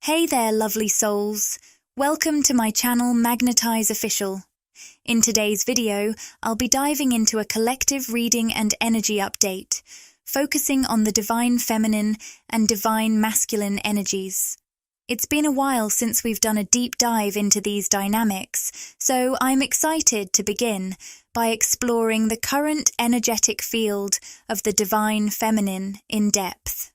Hey there, lovely souls. Welcome to my channel Magnetize Official. In today's video, I'll be diving into a collective reading and energy update, focusing on the divine feminine and divine masculine energies. It's been a while since we've done a deep dive into these dynamics, so I'm excited to begin by exploring the current energetic field of the divine feminine in depth.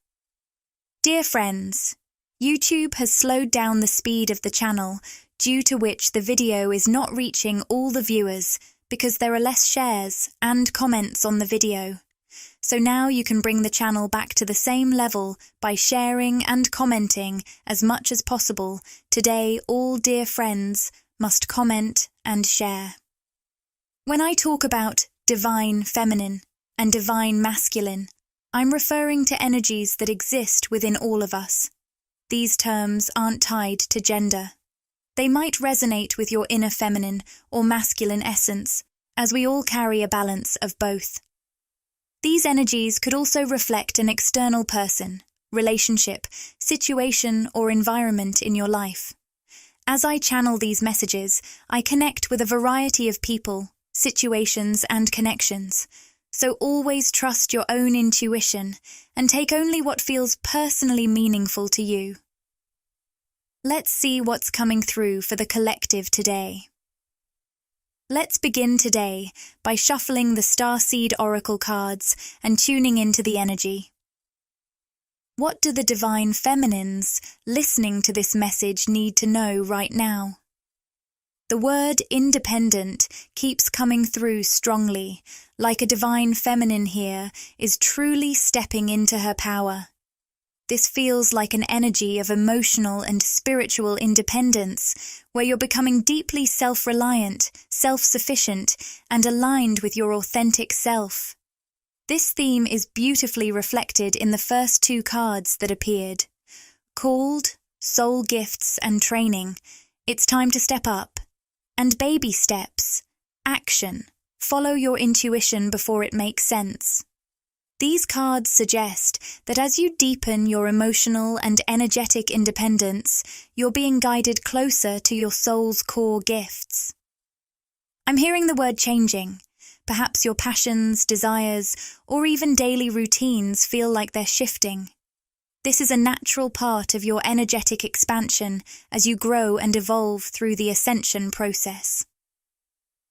Dear friends, YouTube has slowed down the speed of the channel, due to which the video is not reaching all the viewers because there are less shares and comments on the video. So now you can bring the channel back to the same level by sharing and commenting as much as possible. Today, all dear friends must comment and share. When I talk about divine feminine and divine masculine, I'm referring to energies that exist within all of us. These terms aren't tied to gender. They might resonate with your inner feminine or masculine essence, as we all carry a balance of both. These energies could also reflect an external person, relationship, situation, or environment in your life. As I channel these messages, I connect with a variety of people, situations, and connections. So always trust your own intuition and take only what feels personally meaningful to you. Let's see what's coming through for the collective today. Let's begin today by shuffling the Starseed Oracle cards and tuning into the energy. What do the divine feminines listening to this message need to know right now? The word independent keeps coming through strongly, like a divine feminine here is truly stepping into her power. This feels like an energy of emotional and spiritual independence, where you're becoming deeply self-reliant, self-sufficient, and aligned with your authentic self. This theme is beautifully reflected in the first two cards that appeared. Called, Soul Gifts and Training, it's time to step up. And baby steps, action, follow your intuition before it makes sense. These cards suggest that as you deepen your emotional and energetic independence, you're being guided closer to your soul's core gifts. I'm hearing the word changing. Perhaps your passions, desires, or even daily routines feel like they're shifting. This is a natural part of your energetic expansion as you grow and evolve through the ascension process.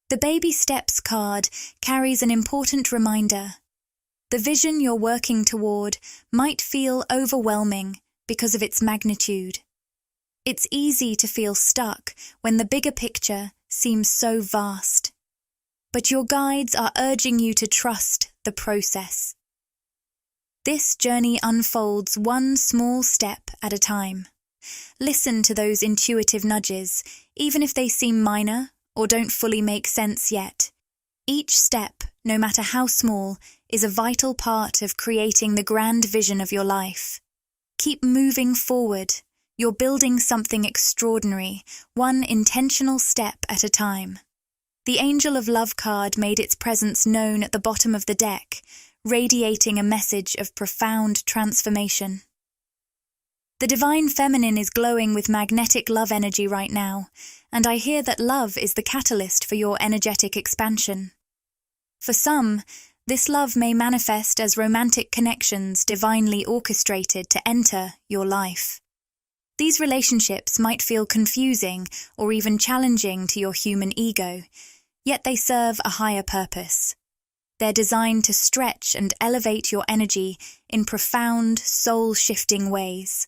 The Baby Steps card carries an important reminder. The vision you're working toward might feel overwhelming because of its magnitude. It's easy to feel stuck when the bigger picture seems so vast. But your guides are urging you to trust the process. This journey unfolds one small step at a time. Listen to those intuitive nudges, even if they seem minor or don't fully make sense yet. Each step, no matter how small, is a vital part of creating the grand vision of your life. Keep moving forward. You're building something extraordinary, one intentional step at a time. The Angel of Love card made its presence known at the bottom of the deck, radiating a message of profound transformation. The divine feminine is glowing with magnetic love energy right now, and I hear that love is the catalyst for your energetic expansion. For some, this love may manifest as romantic connections divinely orchestrated to enter your life. These relationships might feel confusing or even challenging to your human ego, yet they serve a higher purpose. They're designed to stretch and elevate your energy in profound, soul-shifting ways.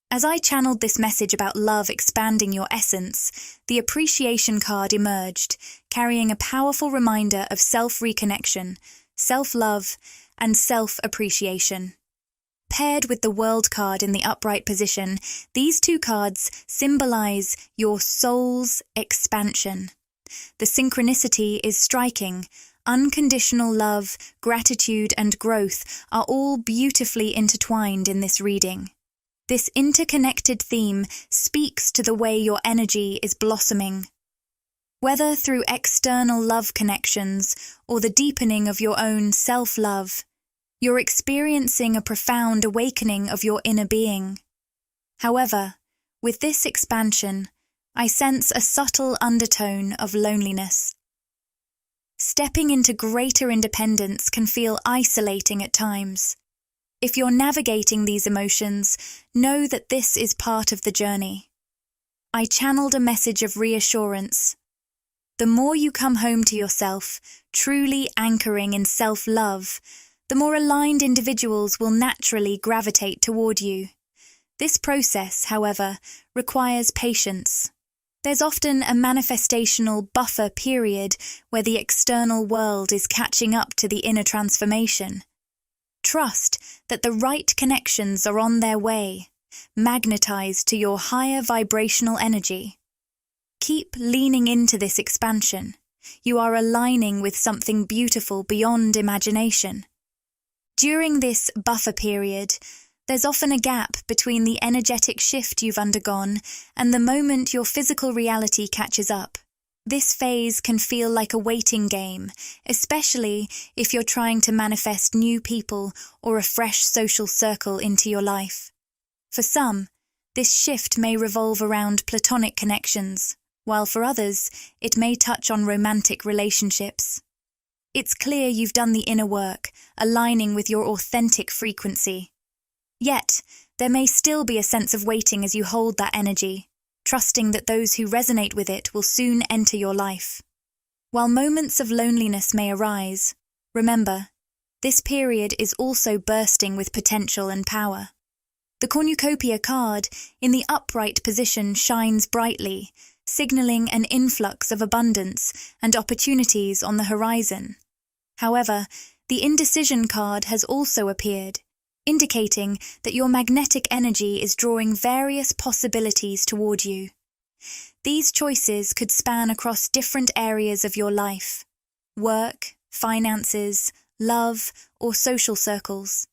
As I channeled this message about love expanding your essence, the Appreciation card emerged, carrying a powerful reminder of self-reconnection, self-love, and self-appreciation. Paired with the World card in the upright position, these two cards symbolize your soul's expansion. The synchronicity is striking. Unconditional love, gratitude, and growth are all beautifully intertwined in this reading. This interconnected theme speaks to the way your energy is blossoming. Whether through external love connections or the deepening of your own self-love, you're experiencing a profound awakening of your inner being. However, with this expansion, I sense a subtle undertone of loneliness. Stepping into greater independence can feel isolating at times. If you're navigating these emotions, know that this is part of the journey. I channeled a message of reassurance. The more you come home to yourself, truly anchoring in self-love, the more aligned individuals will naturally gravitate toward you. This process, however, requires patience. There's often a manifestational buffer period where the external world is catching up to the inner transformation. Trust that the right connections are on their way, magnetized to your higher vibrational energy. Keep leaning into this expansion. You are aligning with something beautiful beyond imagination. During this buffer period, there's often a gap between the energetic shift you've undergone and the moment your physical reality catches up. This phase can feel like a waiting game, especially if you're trying to manifest new people or a fresh social circle into your life. For some, this shift may revolve around platonic connections, while for others, it may touch on romantic relationships. It's clear you've done the inner work, aligning with your authentic frequency. Yet, there may still be a sense of waiting as you hold that energy, trusting that those who resonate with it will soon enter your life. While moments of loneliness may arise, remember, this period is also bursting with potential and power. The cornucopia card, in the upright position, shines brightly, signaling an influx of abundance and opportunities on the horizon. However, the indecision card has also appeared, indicating that your magnetic energy is drawing various possibilities toward you. These choices could span across different areas of your life: work, finances, love, or social circles.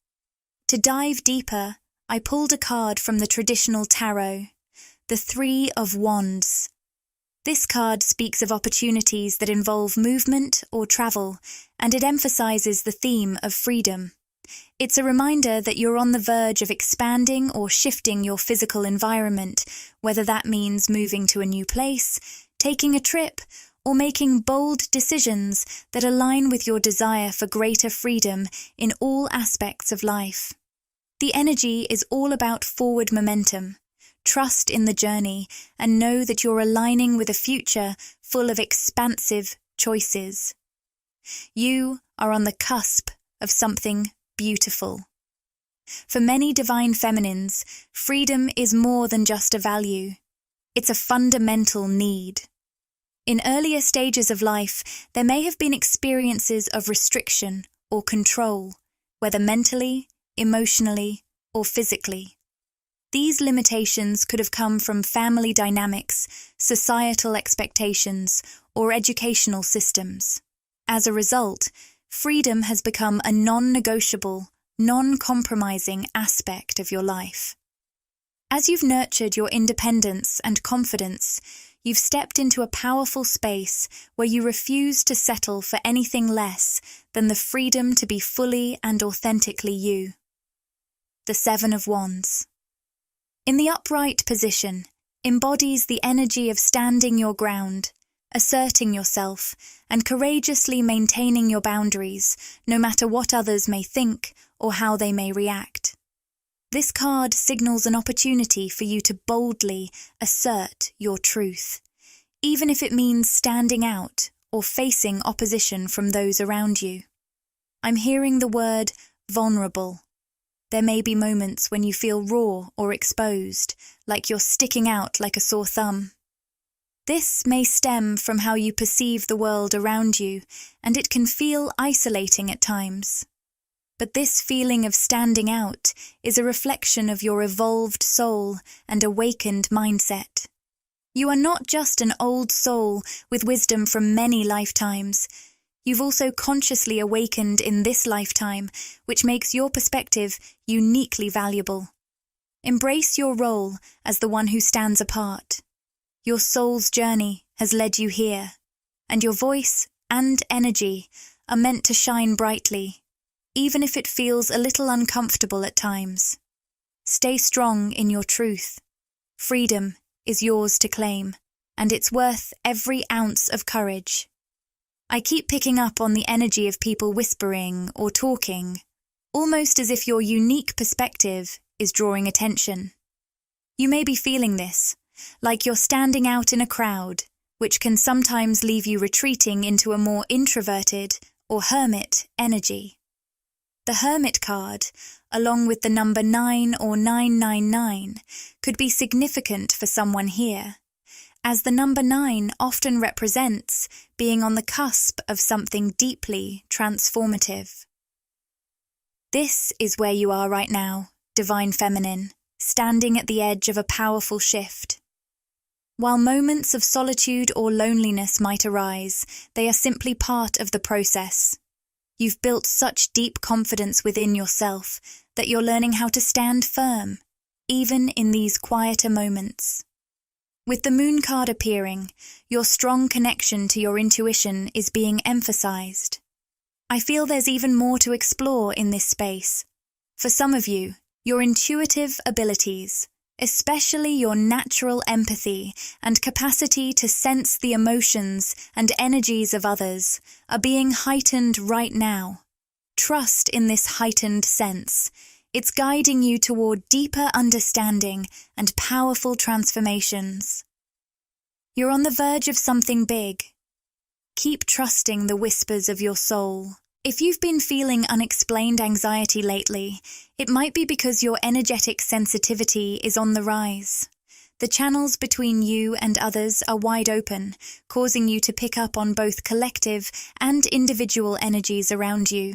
To dive deeper, I pulled a card from the traditional tarot, the Three of Wands. This card speaks of opportunities that involve movement or travel, and it emphasizes the theme of freedom. It's a reminder that you're on the verge of expanding or shifting your physical environment, whether that means moving to a new place, taking a trip, or making bold decisions that align with your desire for greater freedom in all aspects of life. The energy is all about forward momentum. Trust in the journey and know that you're aligning with a future full of expansive choices. You are on the cusp of something beautiful. For many divine feminines, freedom is more than just a value. It's a fundamental need. In earlier stages of life, there may have been experiences of restriction or control, whether mentally, emotionally, or physically. These limitations could have come from family dynamics, societal expectations, or educational systems. As a result, freedom has become a non-negotiable, non-compromising aspect of your life. As you've nurtured your independence and confidence, you've stepped into a powerful space where you refuse to settle for anything less than the freedom to be fully and authentically you. The Seven of Wands. In the upright position, embodies the energy of standing your ground, asserting yourself, and courageously maintaining your boundaries, no matter what others may think or how they may react. This card signals an opportunity for you to boldly assert your truth, even if it means standing out or facing opposition from those around you. I'm hearing the word vulnerable. There may be moments when you feel raw or exposed, like you're sticking out like a sore thumb. This may stem from how you perceive the world around you, and it can feel isolating at times. But this feeling of standing out is a reflection of your evolved soul and awakened mindset. You are not just an old soul with wisdom from many lifetimes. You've also consciously awakened in this lifetime, which makes your perspective uniquely valuable. Embrace your role as the one who stands apart. Your soul's journey has led you here, and your voice and energy are meant to shine brightly, even if it feels a little uncomfortable at times. Stay strong in your truth. Freedom is yours to claim, and it's worth every ounce of courage. I keep picking up on the energy of people whispering or talking, almost as if your unique perspective is drawing attention. You may be feeling this, like you're standing out in a crowd, which can sometimes leave you retreating into a more introverted or hermit energy. The Hermit card, along with the number 9 or 999, could be significant for someone here, as the number 9 often represents being on the cusp of something deeply transformative. This is where you are right now, Divine Feminine, standing at the edge of a powerful shift. While moments of solitude or loneliness might arise, they are simply part of the process. You've built such deep confidence within yourself that you're learning how to stand firm, even in these quieter moments. With the Moon card appearing, your strong connection to your intuition is being emphasized. I feel there's even more to explore in this space. For some of you, your intuitive abilities, especially your natural empathy and capacity to sense the emotions and energies of others, are being heightened right now. Trust in this heightened sense. It's guiding you toward deeper understanding and powerful transformations. You're on the verge of something big. Keep trusting the whispers of your soul. If you've been feeling unexplained anxiety lately, it might be because your energetic sensitivity is on the rise. The channels between you and others are wide open, causing you to pick up on both collective and individual energies around you.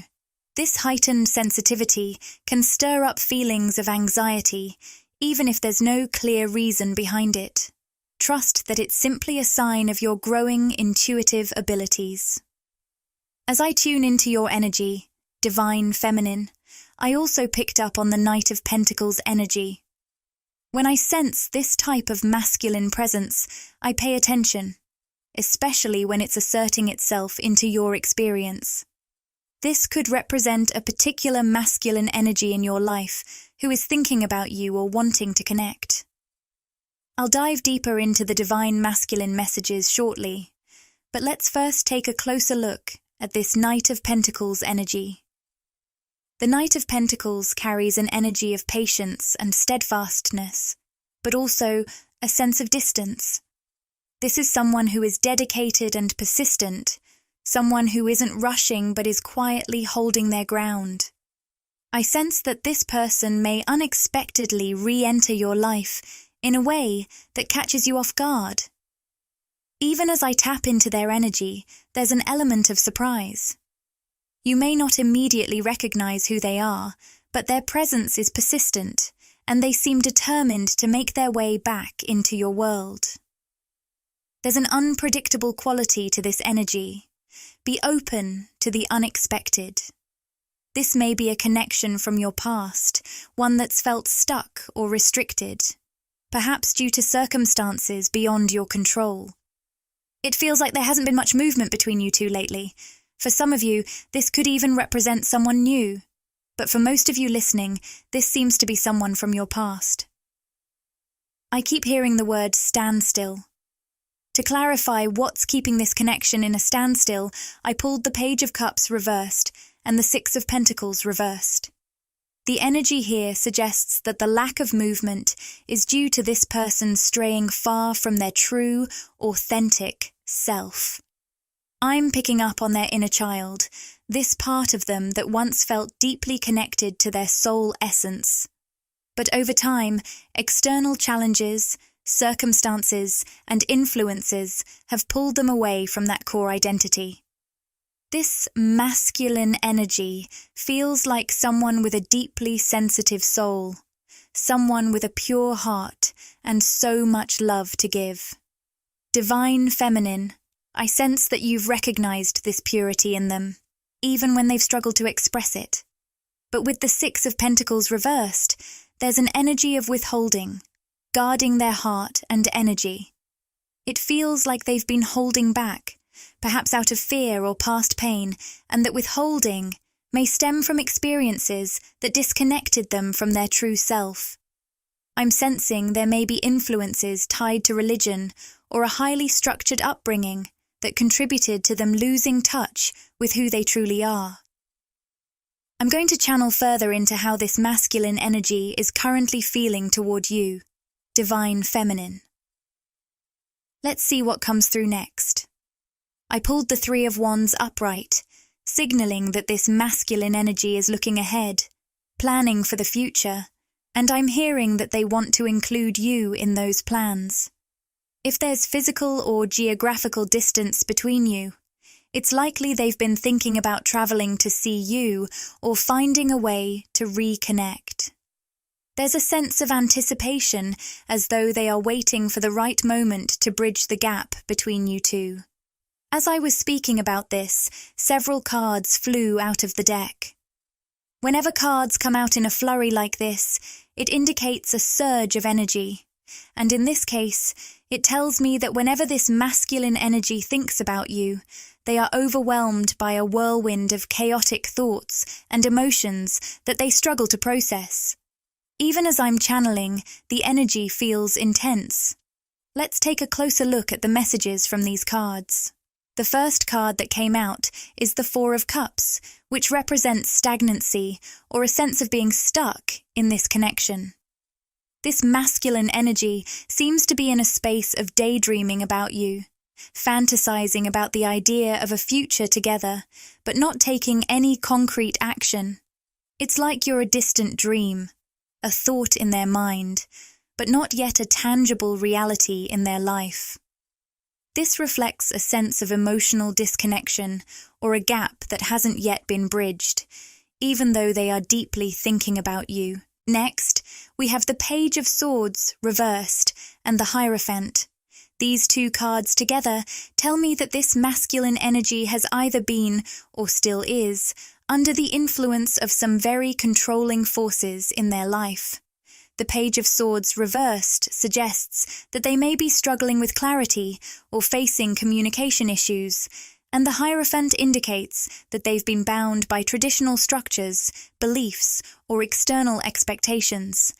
This heightened sensitivity can stir up feelings of anxiety, even if there's no clear reason behind it. Trust that it's simply a sign of your growing intuitive abilities. As I tune into your energy, Divine Feminine, I also picked up on the Knight of Pentacles energy. When I sense this type of masculine presence, I pay attention, especially when it's asserting itself into your experience. This could represent a particular masculine energy in your life who is thinking about you or wanting to connect. I'll dive deeper into the divine masculine messages shortly, but let's first take a closer look at this Knight of Pentacles energy. The Knight of Pentacles carries an energy of patience and steadfastness, but also a sense of distance. This is someone who is dedicated and persistent, someone who isn't rushing but is quietly holding their ground. I sense that this person may unexpectedly re-enter your life in a way that catches you off guard. Even as I tap into their energy, there's an element of surprise. You may not immediately recognize who they are, but their presence is persistent, and they seem determined to make their way back into your world. There's an unpredictable quality to this energy. Be open to the unexpected. This may be a connection from your past, one that's felt stuck or restricted, perhaps due to circumstances beyond your control. It feels like there hasn't been much movement between you two lately. For some of you, this could even represent someone new, but for most of you listening, this seems to be someone from your past. I keep hearing the word standstill. To clarify what's keeping this connection in a standstill, I pulled the Page of Cups reversed and the Six of Pentacles reversed. The energy here suggests that the lack of movement is due to this person straying far from their true, authentic self. I'm picking up on their inner child, this part of them that once felt deeply connected to their soul essence. But over time, external challenges, circumstances, and influences have pulled them away from that core identity. This masculine energy feels like someone with a deeply sensitive soul, someone with a pure heart and so much love to give. Divine Feminine, I sense that you've recognized this purity in them, even when they've struggled to express it. But with the Six of Pentacles reversed, there's an energy of withholding, guarding their heart and energy. It feels like they've been holding back, perhaps out of fear or past pain, and that withholding may stem from experiences that disconnected them from their true self. I'm sensing there may be influences tied to religion or a highly structured upbringing that contributed to them losing touch with who they truly are. I'm going to channel further into how this masculine energy is currently feeling toward you, divine feminine. Let's see what comes through next. I pulled the Three of Wands upright, signaling that this masculine energy is looking ahead, planning for the future, and I'm hearing that they want to include you in those plans. If there's physical or geographical distance between you, it's likely they've been thinking about traveling to see you or finding a way to reconnect. There's a sense of anticipation, as though they are waiting for the right moment to bridge the gap between you two. As I was speaking about this, several cards flew out of the deck. Whenever cards come out in a flurry like this, it indicates a surge of energy. And in this case, it tells me that whenever this masculine energy thinks about you, they are overwhelmed by a whirlwind of chaotic thoughts and emotions that they struggle to process. Even as I'm channeling, the energy feels intense. Let's take a closer look at the messages from these cards. The first card that came out is the Four of Cups, which represents stagnancy or a sense of being stuck in this connection. This masculine energy seems to be in a space of daydreaming about you, fantasizing about the idea of a future together, but not taking any concrete action. It's like you're a distant dream, a thought in their mind, but not yet a tangible reality in their life. This reflects a sense of emotional disconnection or a gap that hasn't yet been bridged, even though they are deeply thinking about you. Next, we have the Page of Swords reversed and the Hierophant. These two cards together tell me that this masculine energy has either been, or still is, under the influence of some very controlling forces in their life. The Page of Swords reversed suggests that they may be struggling with clarity or facing communication issues, and the Hierophant indicates that they've been bound by traditional structures, beliefs, or external expectations.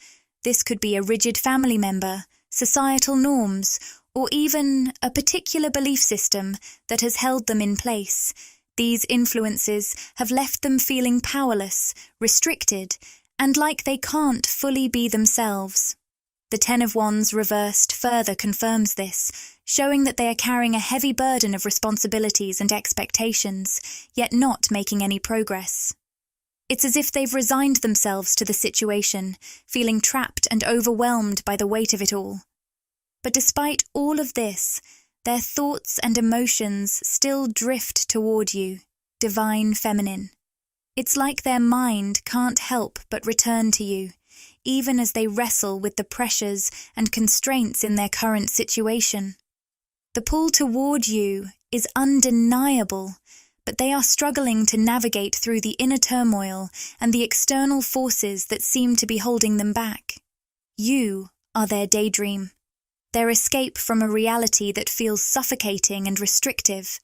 This could be a rigid family member, societal norms, or even a particular belief system that has held them in place. These influences have left them feeling powerless, restricted, and like they can't fully be themselves. The Ten of Wands reversed further confirms this, showing that they are carrying a heavy burden of responsibilities and expectations, yet not making any progress. It's as if they've resigned themselves to the situation, feeling trapped and overwhelmed by the weight of it all. But despite all of this, their thoughts and emotions still drift toward you, divine feminine. It's like their mind can't help but return to you, even as they wrestle with the pressures and constraints in their current situation. The pull toward you is undeniable, but they are struggling to navigate through the inner turmoil and the external forces that seem to be holding them back. You are their daydream, their escape from a reality that feels suffocating and restrictive.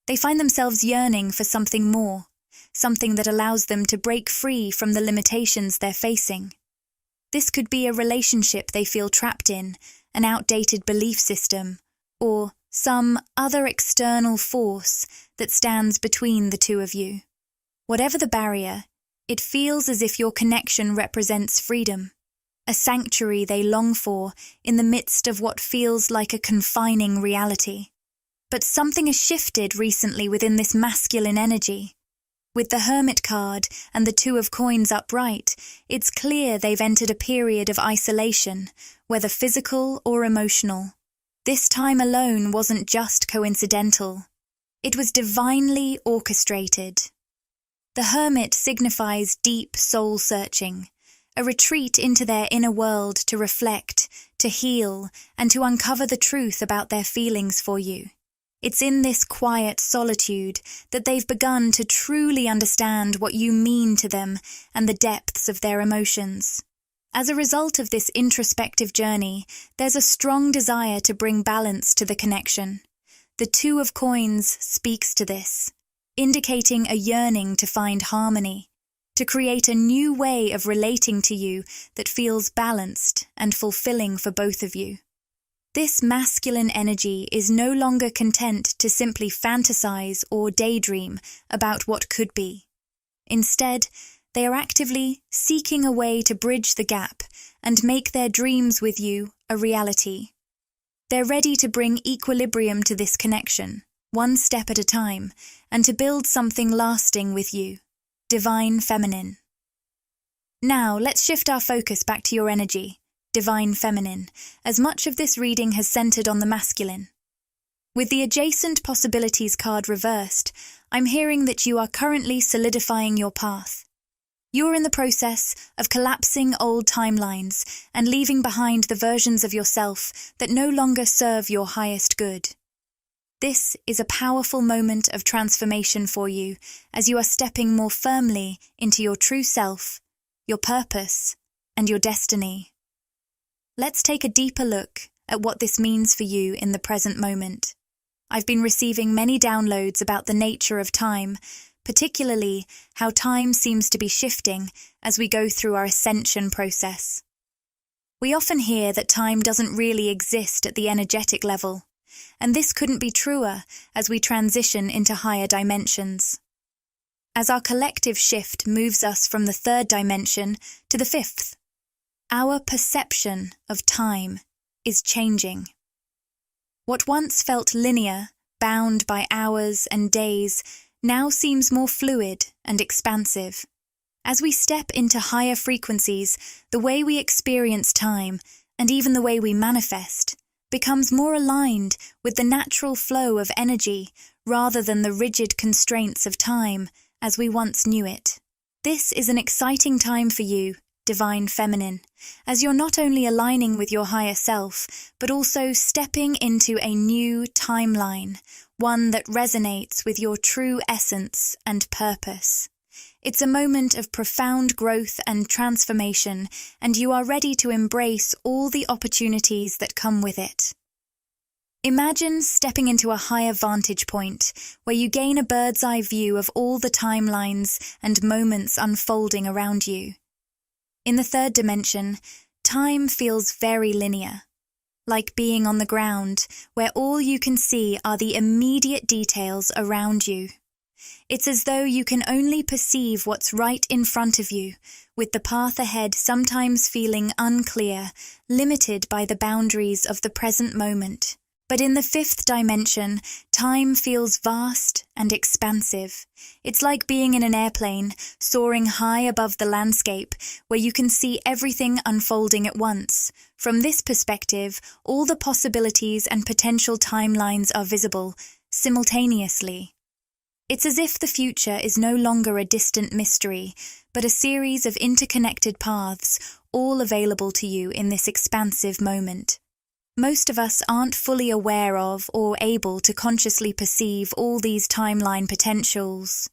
They find themselves yearning for something more, something that allows them to break free from the limitations they're facing. This could be a relationship they feel trapped in, an outdated belief system, or some other external force that stands between the two of you. Whatever the barrier, it feels as if your connection represents freedom, a sanctuary they long for in the midst of what feels like a confining reality. But something has shifted recently within this masculine energy. With the Hermit card and the Two of Coins upright, it's clear they've entered a period of isolation, whether physical or emotional. This time alone wasn't just coincidental. It was divinely orchestrated. The Hermit signifies deep soul-searching, a retreat into their inner world to reflect, to heal, and to uncover the truth about their feelings for you. It's in this quiet solitude that they've begun to truly understand what you mean to them and the depths of their emotions. As a result of this introspective journey, there's a strong desire to bring balance to the connection. The Two of Coins speaks to this. indicating a yearning to find harmony, to create a new way of relating to you that feels balanced and fulfilling for both of you. This masculine energy is no longer content to simply fantasize or daydream about what could be. Instead, they are actively seeking a way to bridge the gap and make their dreams with you a reality. They're ready to bring equilibrium to this connection, one step at a time, and to build something lasting with you, Divine Feminine. Now, let's shift our focus back to your energy, Divine Feminine, as much of this reading has centered on the masculine. With the Adjacent Possibilities card reversed, I'm hearing that you are currently solidifying your path. You're in the process of collapsing old timelines and leaving behind the versions of yourself that no longer serve your highest good. This is a powerful moment of transformation for you as you are stepping more firmly into your true self, your purpose, and your destiny. Let's take a deeper look at what this means for you in the present moment. I've been receiving many downloads about the nature of time, particularly how time seems to be shifting as we go through our ascension process. We often hear that time doesn't really exist at the energetic level, and this couldn't be truer as we transition into higher dimensions. As our collective shift moves us from the third dimension to the fifth, our perception of time is changing. What once felt linear, bound by hours and days, now seems more fluid and expansive. As we step into higher frequencies, the way we experience time, and even the way we manifest, becomes more aligned with the natural flow of energy rather than the rigid constraints of time as we once knew it. This is an exciting time for you, Divine Feminine, as you're not only aligning with your higher self, but also stepping into a new timeline, one that resonates with your true essence and purpose. It's a moment of profound growth and transformation, and you are ready to embrace all the opportunities that come with it. Imagine stepping into a higher vantage point, where you gain a bird's-eye view of all the timelines and moments unfolding around you. In the third dimension, time feels very linear, like being on the ground, where all you can see are the immediate details around you. It's as though you can only perceive what's right in front of you, with the path ahead sometimes feeling unclear, limited by the boundaries of the present moment. But in the fifth dimension, time feels vast and expansive. It's like being in an airplane, soaring high above the landscape, where you can see everything unfolding at once. From this perspective, all the possibilities and potential timelines are visible, simultaneously. It's as if the future is no longer a distant mystery, but a series of interconnected paths, all available to you in this expansive moment. Most of us aren't fully aware of or able to consciously perceive all these timeline potentials.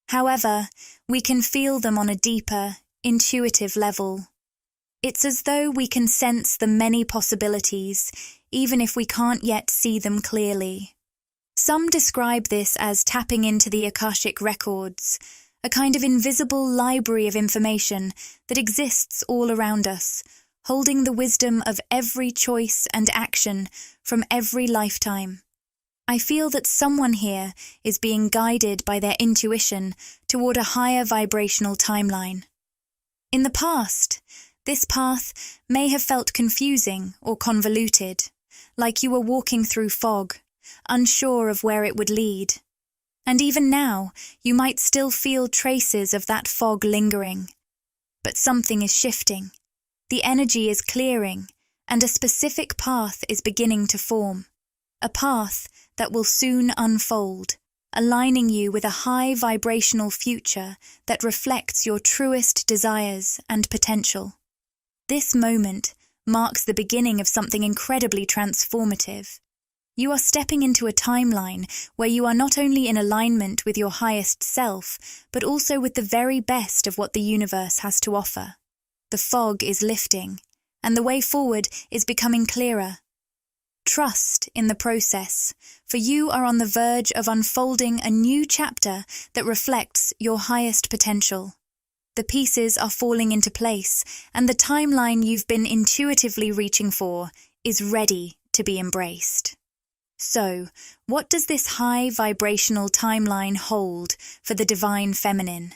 However, we can feel them on a deeper, intuitive level. It's as though we can sense the many possibilities, even if we can't yet see them clearly. Some describe this as tapping into the Akashic records, a kind of invisible library of information that exists all around us, holding the wisdom of every choice and action from every lifetime. I feel that someone here is being guided by their intuition toward a higher vibrational timeline. In the past, this path may have felt confusing or convoluted, like you were walking through fog, unsure of where it would lead. And even now, you might still feel traces of that fog lingering. But something is shifting. The energy is clearing, and a specific path is beginning to form. A path that will soon unfold, aligning you with a high vibrational future that reflects your truest desires and potential. This moment marks the beginning of something incredibly transformative. You are stepping into a timeline where you are not only in alignment with your highest self, but also with the very best of what the universe has to offer. The fog is lifting, and the way forward is becoming clearer. Trust in the process, for you are on the verge of unfolding a new chapter that reflects your highest potential. The pieces are falling into place, and the timeline you've been intuitively reaching for is ready to be embraced. So, what does this high vibrational timeline hold for the divine feminine?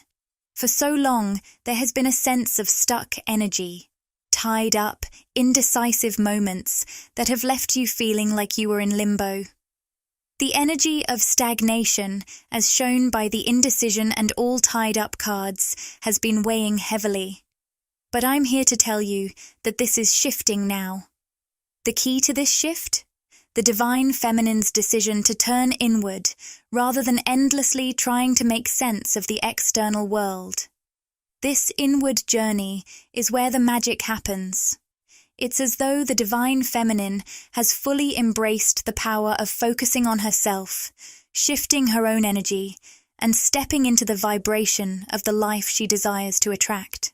For so long, there has been a sense of stuck energy, tied up, indecisive moments that have left you feeling like you were in limbo. The energy of stagnation, as shown by the indecision and all tied up cards, has been weighing heavily. But I'm here to tell you that this is shifting now. The key to this shift? The divine feminine's decision to turn inward rather than endlessly trying to make sense of the external world. This inward journey is where the magic happens. It's as though the divine feminine has fully embraced the power of focusing on herself, shifting her own energy, and stepping into the vibration of the life she desires to attract.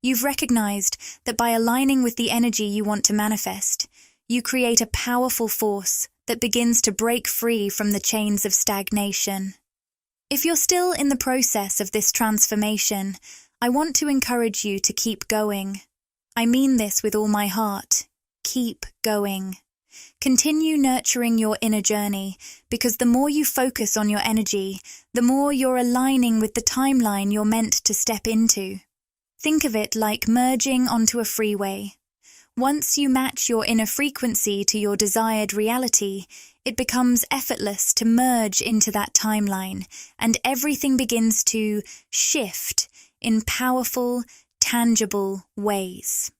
You've recognized that by aligning with the energy you want to manifest, you create a powerful force that begins to break free from the chains of stagnation. If you're still in the process of this transformation, I want to encourage you to keep going. I mean this with all my heart. Keep going. Continue nurturing your inner journey, because the more you focus on your energy, the more you're aligning with the timeline you're meant to step into. Think of it like merging onto a freeway. Once you match your inner frequency to your desired reality, it becomes effortless to merge into that timeline, and everything begins to shift in powerful, tangible ways.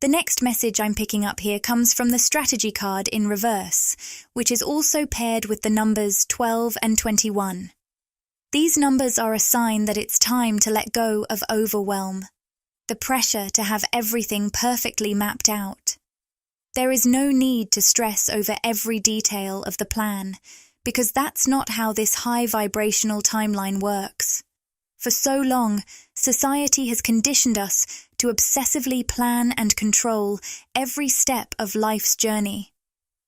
The next message I'm picking up here comes from the strategy card in reverse, which is also paired with the numbers 12 and 21. These numbers are a sign that it's time to let go of overwhelm, the pressure to have everything perfectly mapped out. There is no need to stress over every detail of the plan, because that's not how this high vibrational timeline works. For so long, society has conditioned us to obsessively plan and control every step of life's journey.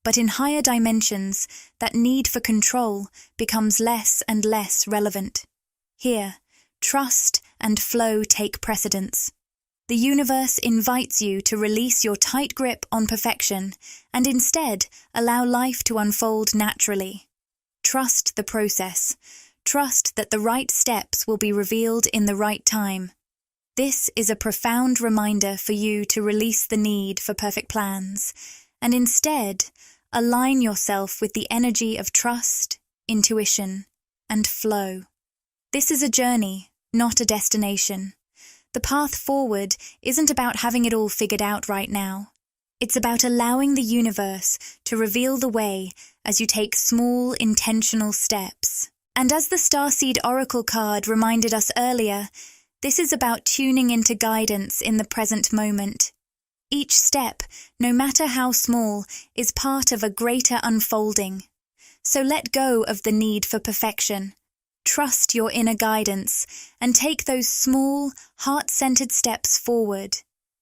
But in higher dimensions, that need for control becomes less and less relevant. Here, trust and flow take precedence. The universe invites you to release your tight grip on perfection and instead allow life to unfold naturally. Trust the process. Trust that the right steps will be revealed in the right time. This is a profound reminder for you to release the need for perfect plans and instead align yourself with the energy of trust, intuition, and flow. This is a journey, not a destination. The path forward isn't about having it all figured out right now. It's about allowing the universe to reveal the way as you take small, intentional steps. And as the Starseed Oracle card reminded us earlier, this is about tuning into guidance in the present moment. Each step, no matter how small, is part of a greater unfolding. So let go of the need for perfection. Trust your inner guidance and take those small, heart-centered steps forward,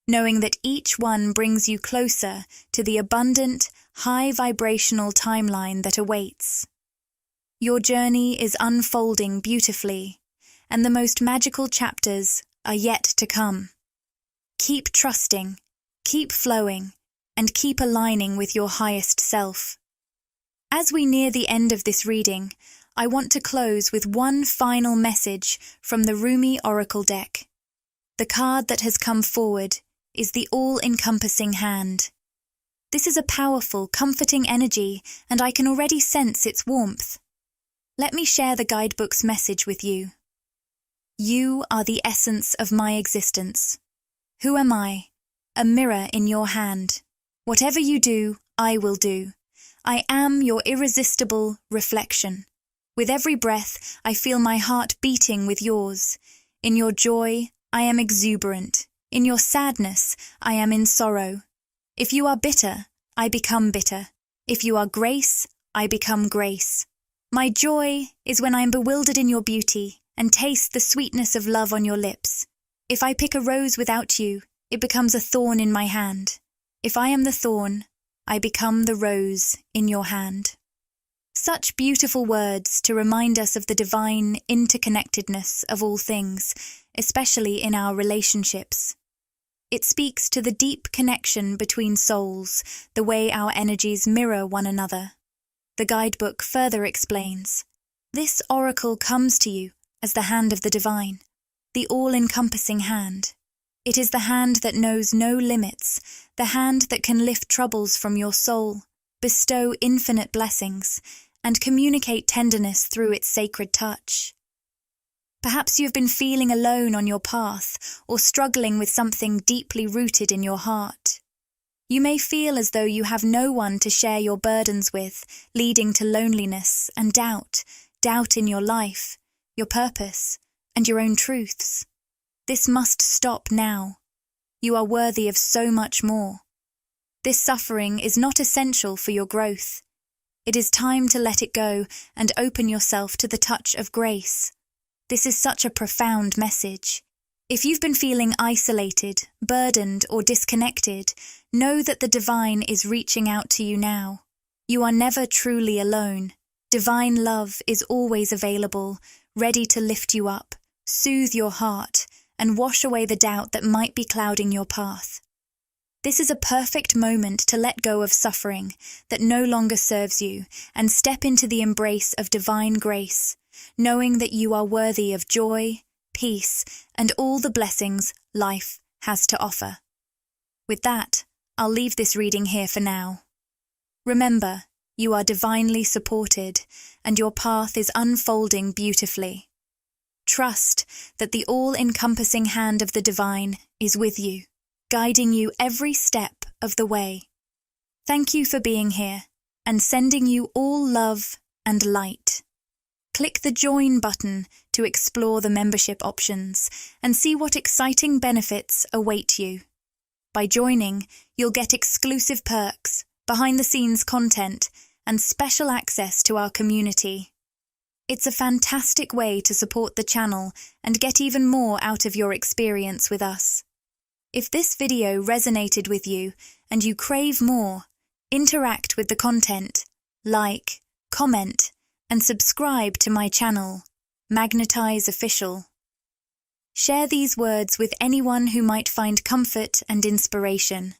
knowing that each one brings you closer to the abundant, high-vibrational timeline that awaits. Your journey is unfolding beautifully, and the most magical chapters are yet to come. Keep trusting, keep flowing, and keep aligning with your highest self. As we near the end of this reading, I want to close with one final message from the Rumi Oracle deck. The card that has come forward is the all-encompassing hand. This is a powerful, comforting energy, and I can already sense its warmth. Let me share the guidebook's message with you. You are the essence of my existence. Who am I? A mirror in your hand. Whatever you do, I will do. I am your irresistible reflection. With every breath, I feel my heart beating with yours. In your joy, I am exuberant. In your sadness, I am in sorrow. If you are bitter, I become bitter. If you are grace, I become grace. My joy is when I am bewildered in your beauty and taste the sweetness of love on your lips. If I pick a rose without you, it becomes a thorn in my hand. If I am the thorn, I become the rose in your hand. Such beautiful words to remind us of the divine interconnectedness of all things, especially in our relationships. It speaks to the deep connection between souls, the way our energies mirror one another. The guidebook further explains, this oracle comes to you as the hand of the divine, the all-encompassing hand. It is the hand that knows no limits, the hand that can lift troubles from your soul, bestow infinite blessings, and communicate tenderness through its sacred touch. Perhaps you've been feeling alone on your path or struggling with something deeply rooted in your heart. You may feel as though you have no one to share your burdens with, leading to loneliness and doubt in your life, your purpose, and your own truths. This must stop now. You are worthy of so much more. This suffering is not essential for your growth. It is time to let it go and open yourself to the touch of grace. This is such a profound message. If you've been feeling isolated, burdened, or disconnected, know that the divine is reaching out to you now. You are never truly alone. Divine love is always available, ready to lift you up, soothe your heart, and wash away the doubt that might be clouding your path. This is a perfect moment to let go of suffering that no longer serves you and step into the embrace of divine grace, knowing that you are worthy of joy, peace, and all the blessings life has to offer. With that, I'll leave this reading here for now. Remember, you are divinely supported, and your path is unfolding beautifully. Trust that the all-encompassing hand of the divine is with you, guiding you every step of the way. Thank you for being here, and sending you all love and light. Click the Join button to explore the membership options and see what exciting benefits await you. By joining, you'll get exclusive perks, behind-the-scenes content, and special access to our community. It's a fantastic way to support the channel and get even more out of your experience with us. If this video resonated with you and you crave more, interact with the content, like, comment, and subscribe to my channel, Magnetize Official. Share these words with anyone who might find comfort and inspiration.